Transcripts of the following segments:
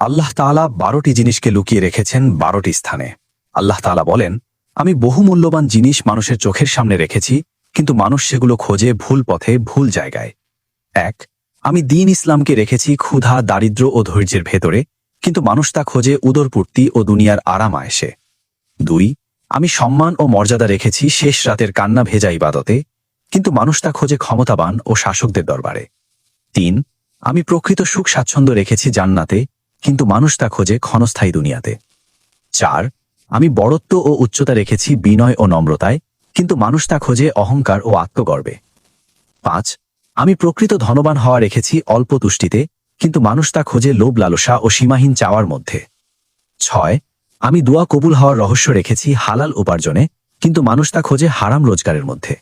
আল্লাহ তাআলা ১২টি জিনিসকে লুকিয়ে রেখেছেন ১২টি স্থানে। আল্লাহ তাআলা বলেন, আমি বহুমূল্যবান জিনিস মানুষের চোখের সামনে রেখেছি, কিন্তু মানুষ সেগুলো খোঁজে ভুল পথে, ভুল জায়গায়। ১, আমি দ্বীন ইসলামকে রেখেছি ক্ষুধা, দারিদ্র্য ও ধৈর্যের ভেতরে, কিন্তু মানুষ তা খোঁজে উদরপূর্তি ও দুনিয়ার আরাম আয়েশে। ২, আমি সম্মান ও মর্যাদা রেখেছি শেষ রাতের কান্না ভেজা ইবাদতে, কিন্তু মানুষ তা খোঁজে ক্ষমতাবান ও শাসকদের দরবারে। ৩, আমি প্রকৃত সুখ স্বাচ্ছন্দ্য রেখেছি জান্নাতে, কিন্তু মানুষ তা খোঁজে ক্ষণস্থায়ী দুনিয়াতে। ৪, আমি বড়ত্ব ও উচ্চতা রেখেছি বিনয় ও নম্রতায়, কিন্তু মানুষ তা খোঁজে অহংকার ও আত্মগর্বে। ৫, আমি প্রকৃত ধনবান হওয়া রেখেছি অল্প তুষ্টিতে, কিন্তু মানুষ তা খোঁজে লোভ লালসা ও সীমাহীন চাওয়ার মধ্যে। ৬, আমি দোয়া কবুল হওয়ার রহস্য রেখেছি হালাল উপার্জনে, কিন্তু মানুষ তা খোঁজে হারাম রোজগারের মধ্যে।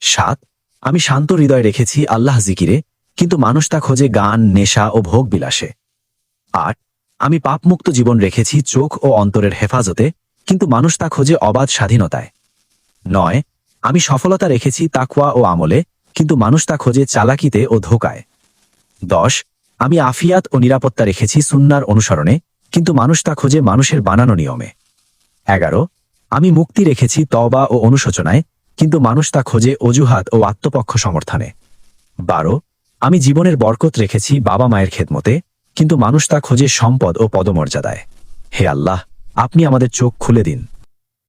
৭, আমি শান্ত হৃদয় রেখেছি আল্লাহ জিকিরে, কিন্তু মানুষ তা খোঁজে গান, নেশা ও ভোগ বিলাসে। ৮, আমি পাপমুক্ত জীবন রেখেছি চোখ ও অন্তরের হেফাজতে, কিন্তু মানুষ তা খোঁজে অবাধ স্বাধীনতায়। ৯, আমি সফলতা রেখেছি তাকওয়া ও আমলে, কিন্তু মানুষ তা খোঁজে চালাকিতে ও ধোঁকায়। ১০, আমি আফিয়াত ও নিরাপত্তা রেখেছি সুন্নাহর অনুসরণে, কিন্তু মানুষ তা খোঁজে মানুষের বানানো নিয়মে। ১১, আমি মুক্তি রেখেছি তওবা ও অনুশোচনায়, কিন্তু মানুষ তা খোঁজে অজুহাত ও আত্মপক্ষ সমর্থনে। ১২, আমি জীবনের বরকত রেখেছি বাবা মায়ের খেদমতে, কিন্তু মানুষ তা খোঁজে সম্পদ ও পদমর্যাদায়। হে আল্লাহ, আপনি আমাদের চোখ খুলে দিন।